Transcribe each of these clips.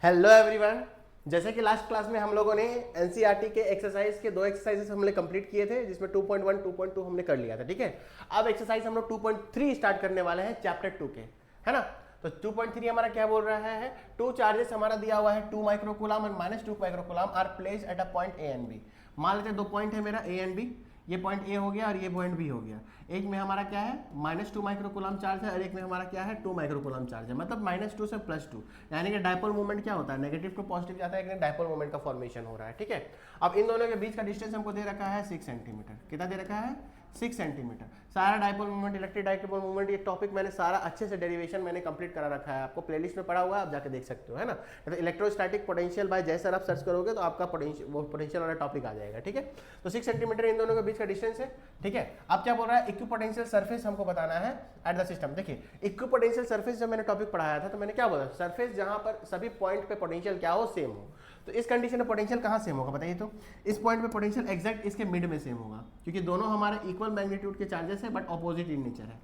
Hello everyone. जैसे कि last class में हम लोगों ने एनसीईआरटी के एक्सरसाइज के 2 एक्सरसाइजेस हमने कंप्लीट किए थे, जिसमें 2.1 2.2 हमने कर लिया था। ठीक है, अब एक्सरसाइज हम लोग 2.3 स्टार्ट करने वाले हैं चैप्टर 2 के, है ना। तो 2.3 हमारा क्या बोल रहा है, टू चार्जेस हमारा दिया हुआ है 2 microcoulomb and -2 microcoulomb are placed at a point A and B. मान लेते हैं 2 पॉइंट है मेरा ए एंड बी, ये पॉइंट ए हो गया और ये पॉइंट बी हो गया। एक में हमारा क्या है -2 माइक्रोकूलम चार्ज है और एक में हमारा क्या है 2 माइक्रोकूलम चार्ज है, मतलब -2 से +2, यानी कि डायपोल मूवमेंट क्या होता है, नेगेटिव टू पॉजिटिव जाता है, लेकिन डायपोल मूवमेंट का फॉर्मेशन हो रहा है। ठीक है, अब इन दोनों के बीच का डिस्टेंस हमको दे रखा है 6 सेंटीमीटर। कितना दे रखा है 6 सेंटीमीटर। सारा dipole movement, electric dipole movement, ये टॉपिक मैंने सारा अच्छे से डेरिवेशन मैंने कंप्लीट करा रखा है, आपको प्लेलिस्ट में पड़ा हुआ है, आप जाके देख सकते हो, है ना। तो इलेक्ट्रोस्टैटिक पोटेंशियल बाय जैसर आप सर्च करोगे तो आपका पोटेंशियल वाला टॉपिक आ जाएगा। ठीक है, तो 6 सेंटीमीटर इन दोनों के बीच का डिस्टेंस है। ठीक है, अब क्या बोल रहा है, इक्विपोटेंशियल सरफेस हमको बताना है एट द सिस्टम। देखिए, इक्विपोटेंशियल सरफेस जब मैंने टॉपिक पढ़ाया था तो मैंने क्या बोला, सरफेस जहां पर सभी पॉइंट पे पोटेंशियल क्या हो, सेम हो। तो इस कंडीशन में पोटेंशियल कहां सेम होगा बताइए, तो इस पॉइंट पे पोटेंशियल एग्जैक्ट इसके मिड में सेम होगा, क्योंकि दोनों हमारे इक्वल मैग्नीट्यूड के चार्जेस है बट ऑपोजिट इन नेचर है।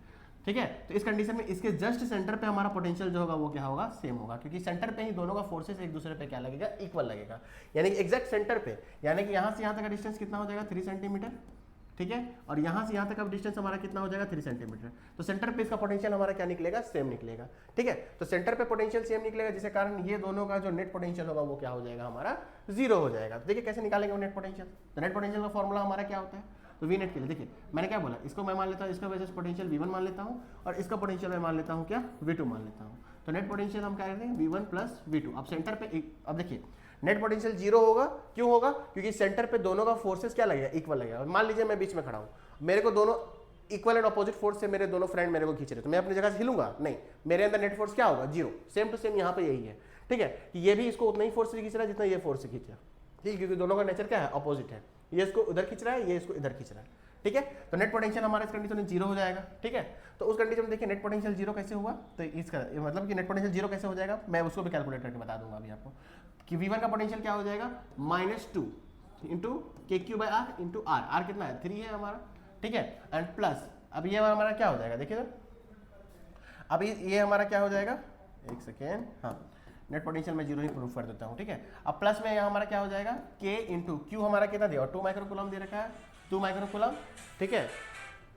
ठीक है, तो इस कंडीशन में इसके जस्ट सेंटर पे हमारा पोटेंशियल जो होगा वो क्या होगा, सेम होगा, क्योंकि सेंटर पे ही दोनों का फोर्सेस एक दूसरे पे क्या लगेगा, इक्वल लगेगा, यानी कि एग्जैक्ट सेंटर पे, यानी कि यहां से यहां तक का डिस्टेंस कितना हो जाएगा 3 सेंटीमीटर। ठीक है, और यहां से यहां तक का डिस्टेंस हमारा कितना हो जाएगा 3 सेंटीमीटर। तो सेंटर पे इसका पोटेंशियल हमारा क्या निकलेगा, सेम निकलेगा। ठीक है, तो सेंटर पे पोटेंशियल सेम निकलेगा, जिसके कारण ये दोनों का जो नेट पोटेंशियल होगा वो क्या हो जाएगा, हमारा 0 हो जाएगा। तो देखिए कैसे निकालेंगे वो नेट पोटेंशियल। तो नेट पोटेंशियल का फॉर्मूला हमारा क्या होता है, तो वी नेट के लिए देखिए मैंने क्या बोला, इसको मैं मान लेता हूँ, इसका वजह से पोटेंशियल V1 मान लेता हूँ और इसका पोटेंशियल मैं मान लेता हूँ क्या, V2 मान लेता हूँ। तो नेट पोटेंशियल हम क्या कहते हैं V1 प्लस V2। अब सेंटर पे अब देखिए नेट पोटेंशियल 0 होगा, क्यों होगा, क्योंकि सेंटर पे दोनों का फोर्सेस क्या लगेगा, इक्वल लगेगा। मान लीजिए मैं बीच में खड़ा हूँ, मेरे को दोनों इक्वल एंड ऑपोजिट फोर्स से मेरे दोनों फ्रेंड मेरे को खींच रहे, तो मैं अपनी जगह से हिलूंगा नहीं, मेरे अंदर नेट फोर्स क्या होगा, 0, सेम टू सेम यहाँ पे यही है। ठीक है, कि ये भी इसको उतना ही फोर्स से खींच रहा है जितना ये फोर्स से खींच रहा है। ठीक है, क्योंकि दोनों का नेचर क्या है, ऑपोजिट है, ये इसको उधर खींच रहा है, ये इसको इधर खींच रहा है। ठीक है, तो नेट पोटेंशियल हमारा इस कंडीशन में 0 हो जाएगा। ठीक है, तो उस कंडीशन में देखिए नेट पोटेंशियल 0 कैसे हुआ, तो इसका मतलब कि नेट पोटेंशियल 0 कैसे हो जाएगा, मैं उसको भी कैलकुलेट करके बता दूंगा अभी आपको, कि V1 का पोटेंशियल क्या हो जाएगा -2 into KQ/R into R। Are कितना है 3 है हमारा। ठीक है, एंड प्लस अब ये हमारा क्या हो जाएगा, देखिए तो अभी ये हमारा क्या हो जाएगा, एक सेकेंड, हाँ नेट पोटेंशियल में 0 ही प्रूफ कर देता हूँ। ठीक है, अब प्लस में यहाँ हमारा क्या हो जाएगा, K इंटू Q हमारा कितना दिया, 2 माइक्रोकूलम दे रखा है, 2 माइक्रोकूलम। ठीक है,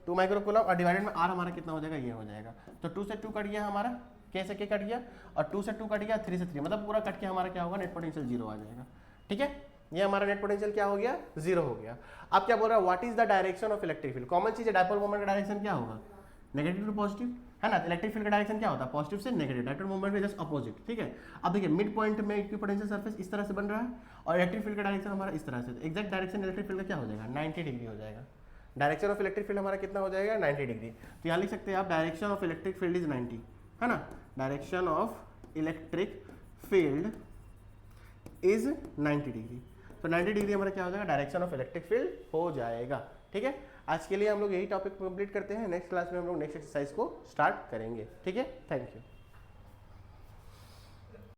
2 माइक्रोकूलम और डिवाइडेड में R हमारा कितना हो जाएगा, ये हो जाएगा। तो 2 से 2 कट गया हमारा, K से K कट गया और 2 से 2 कट गया, 3 से 3, मतलब पूरा कट के हमारा क्या होगा, नेट पोटेंशियल 0 आ जाएगा। ठीक है, ये हमारा नेट पोटेंशियल क्या हो गया, 0 हो गया। अब क्या बोल रहा है, what is the direction of electric field. Common चीज है, डायपोल मोमेंट का डायरेक्शन क्या होगा, नेगेटिव टू पॉजिटिव, है ना। इलेक्ट्रिक फील्ड का डायरेक्शन क्या होता है, पॉजिटिव से नेगेटिव, डायपोल मोमेंट के जस्ट अपोजिट। ठीक है, अब देखिए मिड पॉइंट में इक्विपोटेंशियल सरफेस इस तरह से बन रहा है और इलेक्ट्रिक फील्ड का डायरेक्शन हमारा इस तरह से, एग्जैक्ट डायरेक्शन इलेक्ट्रिक फील्ड का क्या हो जाएगा, 90 डिग्री हो जाएगा। डायरेक्शन ऑफ इलेक्ट्रिक फील्ड हमारा कितना हो जाएगा, 90 डिग्री। तो यहाँ लिख सकते हैं आप, direction of electric field is 90, है ना। Direction of electric field is 90 degree. तो 90 डिग्री हमारा क्या हो जाएगा, डायरेक्शन ऑफ इलेक्ट्रिक फील्ड हो जाएगा। ठीक है, आज के लिए हम लोग यही टॉपिक कंप्लीट करते हैं, नेक्स्ट क्लास में हम लोग नेक्स्ट एक्सरसाइज को स्टार्ट करेंगे। ठीक है, थैंक यू।